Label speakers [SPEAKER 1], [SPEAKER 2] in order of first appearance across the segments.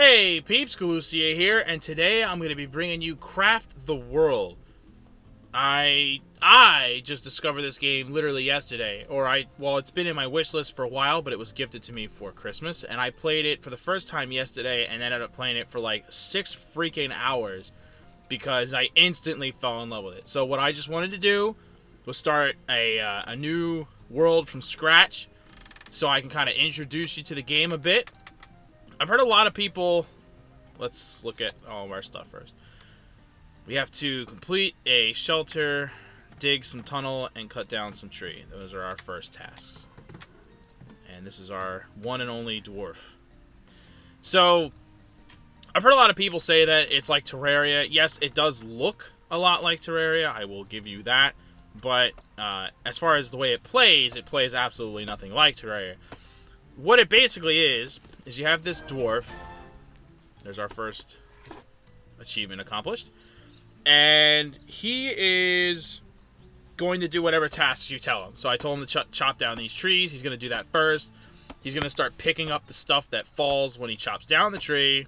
[SPEAKER 1] Hey, Peeps Galucia here, and today I'm going to be bringing you Craft the World. I just discovered this game literally yesterday, well, it's been in my wish list for a while, but it was gifted to me for Christmas, and I played it for the first time yesterday and ended up playing it for like 6 freaking hours because I instantly fell in love with it. So what I just wanted to do was start a new world from scratch so I can kind of introduce you to the game a bit. I've heard a lot of people. Let's look at all of our stuff first. We have to complete a shelter, dig some tunnel, and cut down some tree. Those are our first tasks. And this is our one and only dwarf. So, I've heard a lot of people say that it's like Terraria. Yes, it does look a lot like Terraria. I will give you that. But as far as the way it plays absolutely nothing like Terraria. What it basically is you have this dwarf. There's our first achievement accomplished. And he is going to do whatever tasks you tell him. So I told him to chop down these trees. He's going to do that first. He's going to start picking up the stuff that falls when he chops down the tree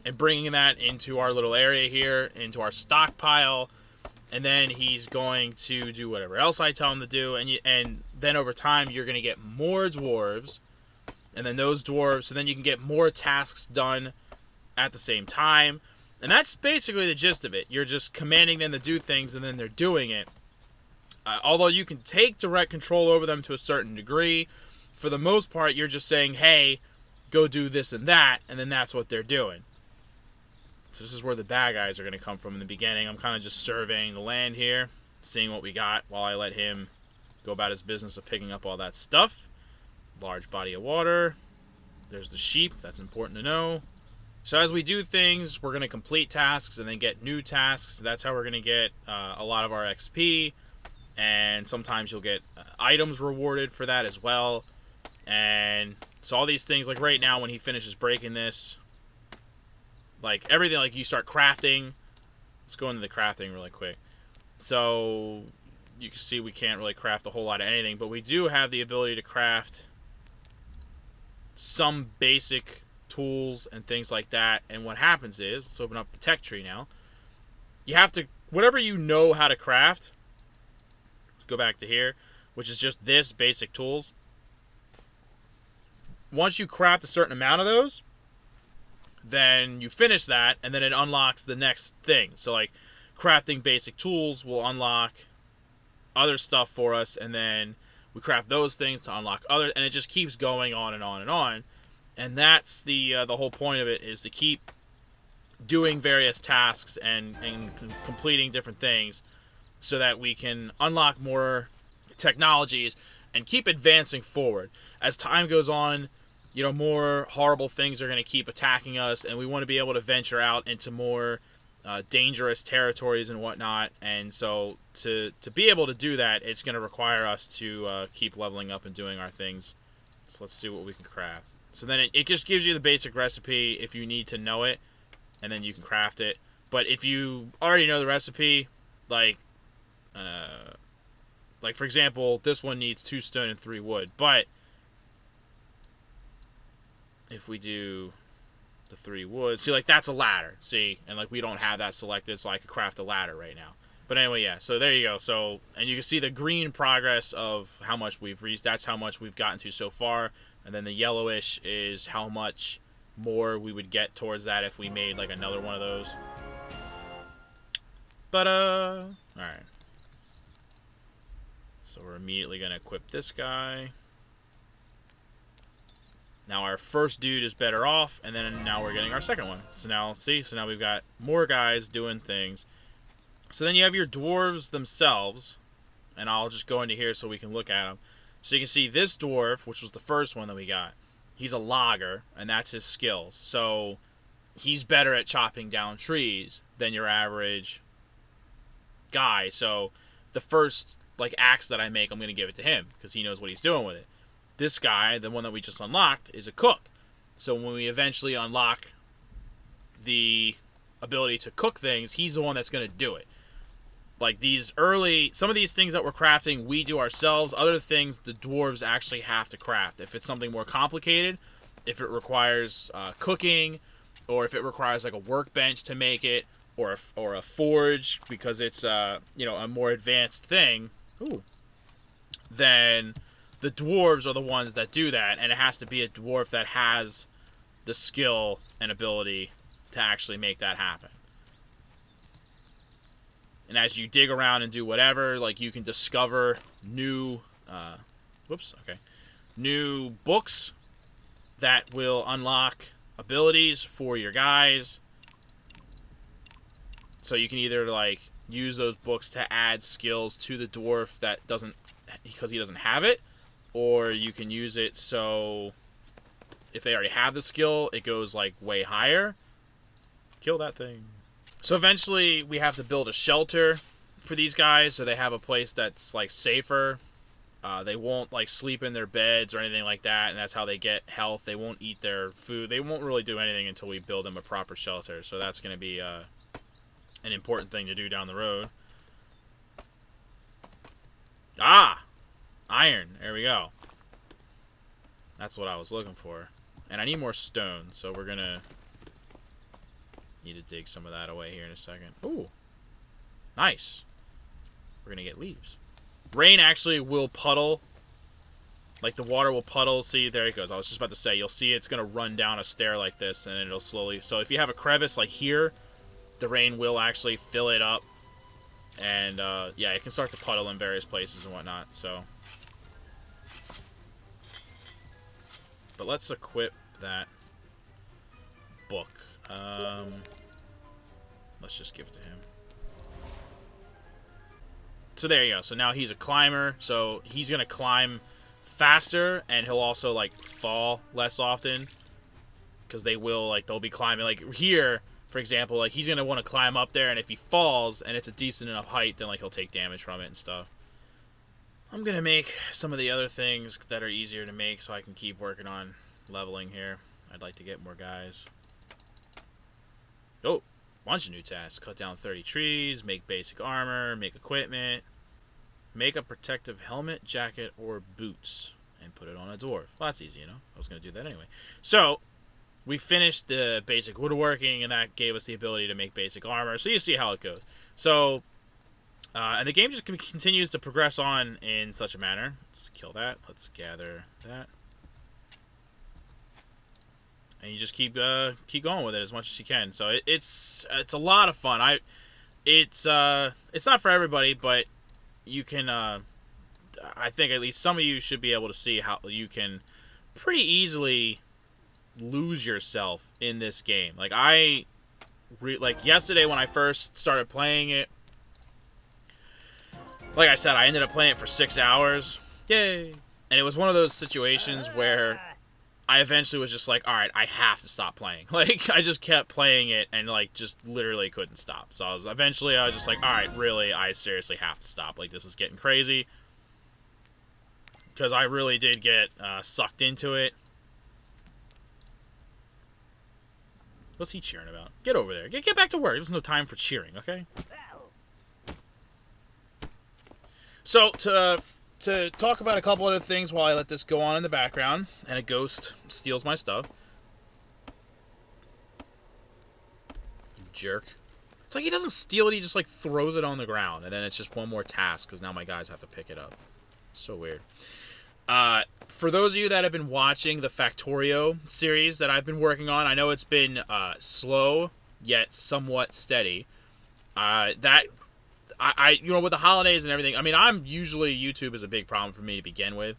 [SPEAKER 1] and bringing that into our little area here, into our stockpile. And then he's going to do whatever else I tell him to do. And then over time, you're going to get more dwarves. And then those dwarves, so then you can get more tasks done at the same time. And that's basically the gist of it. You're just commanding them to do things, and then they're doing it. Although you can take direct control over them to a certain degree, for the most part, you're just saying, hey, go do this and that, and then that's what they're doing. So this is where the bad guys are going to come from in the beginning. I'm kind of just surveying the land here, seeing what we got while I let him go about his business of picking up all that stuff. Large body of water. There's the sheep. That's important to know. So as we do things, we're going to complete tasks and then get new tasks. That's how we're going to get a lot of our XP. And sometimes you'll get items rewarded for that as well. And so all these things, like right now when he finishes breaking this, like everything, like you start crafting. Let's go into the crafting really quick. So you can see we can't really craft a whole lot of anything, but we do have the ability to craft some basic tools and things like that. And what happens is, let's open up the tech tree now. You have to, whatever you know how to craft, let's go back to here, which is just this, basic tools. Once you craft a certain amount of those, then you finish that, and then it unlocks the next thing. So like crafting basic tools will unlock other stuff for us, and then we craft those things to unlock other, and it just keeps going on and on and on. And that's the whole point of it, is to keep doing various tasks and completing different things so that we can unlock more technologies and keep advancing forward. As time goes on, you know, more horrible things are going to keep attacking us, and we want to be able to venture out into more dangerous territories and whatnot. And so to be able to do that, it's going to require us to keep leveling up and doing our things. So let's see what we can craft. So then it just gives you the basic recipe if you need to know it, and then you can craft it. But if you already know the recipe, like for example, this one needs 2 stone and 3 wood. But if we do the 3 wood, see, like that's a ladder, see, and like we don't have that selected, so I could craft a ladder right now. But anyway, yeah, so there you go. So, and you can see the green progress of how much we've reached. That's how much we've gotten to so far. And then the yellowish is how much more we would get towards that if we made like another one of those. But alright. So we're immediately gonna equip this guy. Now our first dude is better off, and then now we're getting our second one. So now, let's see, so now we've got more guys doing things. So then you have your dwarves themselves, and I'll just go into here so we can look at them. So you can see this dwarf, which was the first one that we got, he's a logger, and that's his skills. So he's better at chopping down trees than your average guy. So the first like axe that I make, I'm going to give it to him, because he knows what he's doing with it. This guy, the one that we just unlocked, is a cook. So when we eventually unlock the ability to cook things, he's the one that's going to do it. Like some of these things that we're crafting, we do ourselves. Other things, the dwarves actually have to craft. If it's something more complicated, if it requires cooking, or if it requires like a workbench to make it, or a forge because it's a more advanced thing. Ooh. Then the dwarves are the ones that do that, and it has to be a dwarf that has the skill and ability to actually make that happen. And as you dig around and do whatever, like, you can discover new new books that will unlock abilities for your guys. So you can either like use those books to add skills to the dwarf that doesn't, because he doesn't have it, or you can use it so if they already have the skill, it goes like way higher. Kill that thing. So eventually we have to build a shelter for these guys so they have a place that's like safer. They won't like sleep in their beds or anything like that, and that's how they get health. They won't eat their food. They won't really do anything until we build them a proper shelter. So that's going to be an important thing to do down the road. Ah! Iron. There we go. That's what I was looking for. And I need more stone, so we're going to need to dig some of that away here in a second. Ooh. Nice. We're going to get leaves. Rain actually will puddle. Like, the water will puddle. See, there it goes. I was just about to say, you'll see it's going to run down a stair like this, and it'll slowly... So if you have a crevice like here, the rain will actually fill it up. And, yeah, it can start to puddle in various places and whatnot, so... But let's equip that book. Let's just give it to him. So there you go. So now he's a climber. So he's going to climb faster, and he'll also, like, fall less often. Because they will, like, they'll be climbing. Like, here, for example, like, he's going to want to climb up there, and if he falls, and it's a decent enough height, then, like, he'll take damage from it and stuff. I'm going to make some of the other things that are easier to make so I can keep working on leveling here. I'd like to get more guys. Oh, bunch of new tasks. Cut down 30 trees, make basic armor, make equipment, make a protective helmet, jacket, or boots, and put it on a dwarf. Well, that's easy, you know. I was going to do that anyway. So, we finished the basic woodworking, and that gave us the ability to make basic armor. So you see how it goes. So, and the game just continues to progress on in such a manner. Let's kill that. Let's gather that. And you just keep going with it as much as you can. So it's a lot of fun. It's not for everybody, but you can. I think at least some of you should be able to see how you can pretty easily lose yourself in this game. Like like yesterday when I first started playing it. Like I said, I ended up playing it for 6 hours. Yay! And it was one of those situations where I eventually was just like, alright, I have to stop playing. Like, I just kept playing it and, like, just literally couldn't stop. So I was just like, alright, really, I seriously have to stop. Like, this is getting crazy. Because I really did get sucked into it. What's he cheering about? Get over there. Get back to work. There's no time for cheering, okay? So, to talk about a couple other things while I let this go on in the background, and a ghost steals my stuff. You jerk. It's like he doesn't steal it, he just, like, throws it on the ground, and then it's just one more task, because now my guys have to pick it up. So weird. For those of you that have been watching the Factorio series that I've been working on, I know it's been slow, yet somewhat steady. You know, with the holidays and everything, I mean, YouTube is a big problem for me to begin with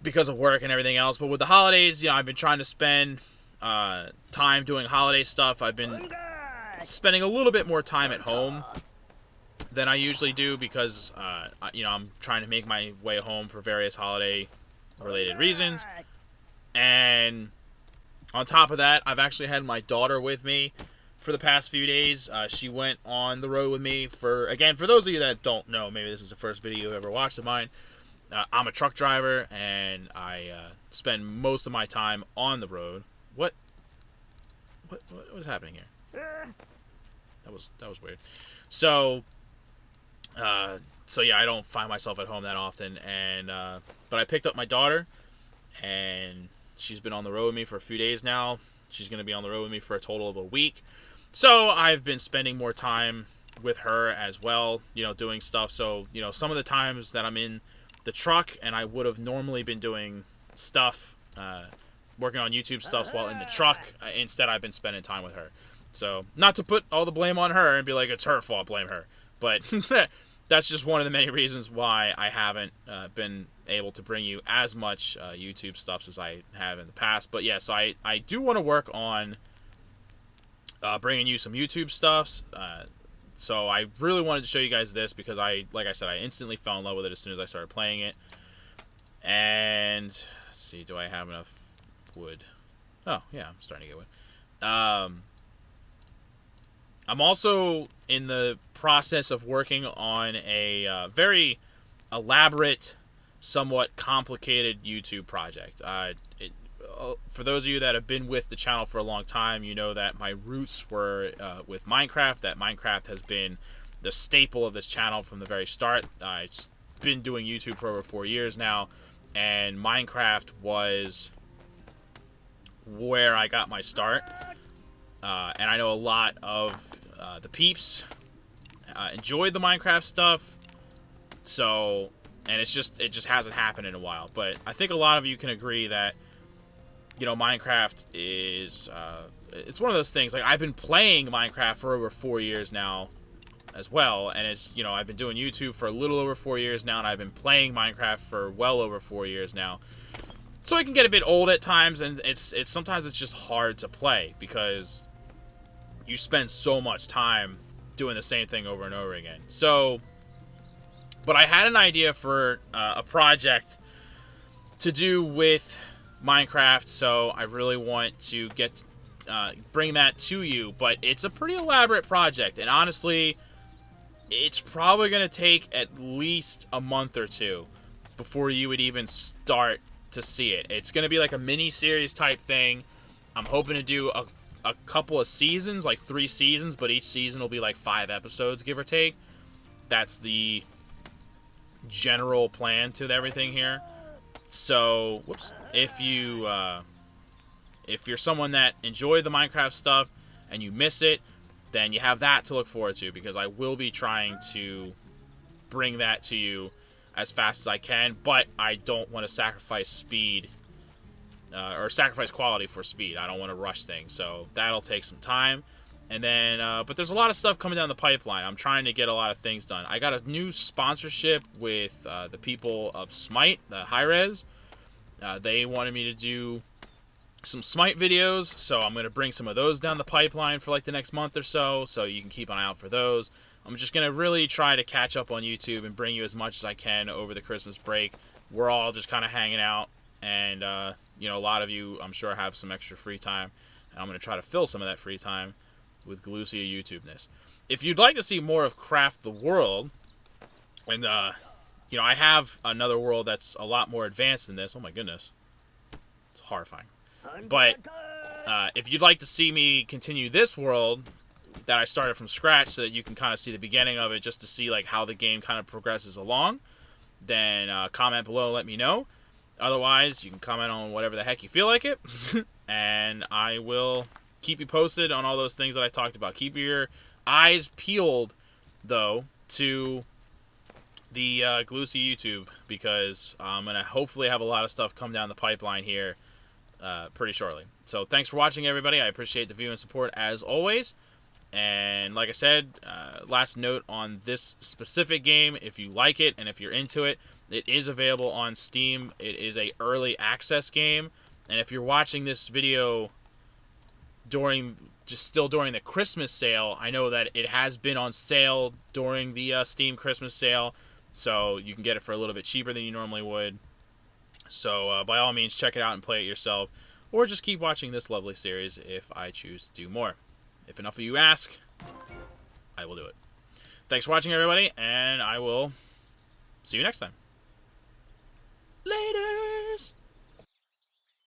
[SPEAKER 1] because of work and everything else, but with the holidays, you know, I've been trying to spend time doing holiday stuff. I've been spending a little bit more time at home than I usually do because, you know, I'm trying to make my way home for various holiday-related reasons, and on top of that, I've actually had my daughter with me for the past few days. She went on the road with me for those of you that don't know, maybe this is the first video you've ever watched of mine. I'm a truck driver, and I spend most of my time on the road. What was happening here? That was weird. So yeah, I don't find myself at home that often, and but I picked up my daughter, and she's been on the road with me for a few days now. She's going to be on the road with me for a total of a week. So I've been spending more time with her as well, doing stuff. So, some of the times that I'm in the truck and I would have normally been doing stuff, working on YouTube stuff while in the truck, instead I've been spending time with her. So, not to put all the blame on her and be like, it's her fault, blame her. But that's just one of the many reasons why I haven't been able to bring you as much YouTube stuff as I have in the past. But yeah, so I do want to work on bringing you some YouTube stuffs. So I really wanted to show you guys this because like I said, I instantly fell in love with it as soon as I started playing it. And let's see, do I have enough wood? Oh yeah, I'm starting to get wood. I'm also in the process of working on a very elaborate, somewhat complicated YouTube project. For those of you that have been with the channel for a long time, you know that my roots were with Minecraft, that Minecraft has been the staple of this channel from the very start. I've been doing YouTube for over 4 years now, and Minecraft was where I got my start. And I know a lot of the peeps enjoyed the Minecraft stuff, so, and it just hasn't happened in a while. But I think a lot of you can agree that, Minecraft is, it's one of those things, like, I've been playing Minecraft for over 4 years now as well, and it's, I've been doing YouTube for a little over 4 years now, and I've been playing Minecraft for well over 4 years now. So it can get a bit old at times, and sometimes it's just hard to play, because you spend so much time doing the same thing over and over again. So, but I had an idea for a project to do with Minecraft, so I really want to bring that to you. But it's a pretty elaborate project, and honestly, it's probably going to take at least a month or two before you would even start to see it. It's going to be like a mini-series type thing. I'm hoping to do a couple of seasons, like 3 seasons, but each season will be like 5 episodes, give or take. That's the general plan to everything here. So, whoops. If you're someone that enjoyed the Minecraft stuff and you miss it, then you have that to look forward to, because I will be trying to bring that to you as fast as I can, but I don't want to sacrifice speed or sacrifice quality for speed. I don't want to rush things, so that'll take some time. And then, but there's a lot of stuff coming down the pipeline. I'm trying to get a lot of things done. I got a new sponsorship with the people of Smite, the Hi-Rez. They wanted me to do some Smite videos, so I'm going to bring some of those down the pipeline for like the next month or so you can keep an eye out for those. I'm just going to really try to catch up on YouTube and bring you as much as I can over the Christmas break. We're all just kind of hanging out, and a lot of you, I'm sure, have some extra free time, and I'm going to try to fill some of that free time with Galucia YouTubeness. If you'd like to see more of Craft the World, and, I have another world that's a lot more advanced than this. Oh my goodness. It's horrifying. But, if you'd like to see me continue this world that I started from scratch so that you can kind of see the beginning of it, just to see, like, how the game kind of progresses along, then comment below and let me know. Otherwise, you can comment on whatever the heck you feel like it, and I will keep you posted on all those things that I talked about. Keep your eyes peeled, though, to the Galucia YouTube, because I'm going to hopefully have a lot of stuff come down the pipeline here pretty shortly. So thanks for watching, everybody. I appreciate the view and support as always. And like I said, last note on this specific game, if you like it and if you're into it, it is available on Steam. It is a early access game, and if you're watching this video still during the Christmas sale, I know that it has been on sale during the Steam Christmas sale, so you can get it for a little bit cheaper than you normally would. So by all means, check it out and play it yourself, or just keep watching this lovely series if I choose to do more. If enough of you ask, I will do it. Thanks for watching, everybody, and I will see you next time. Later!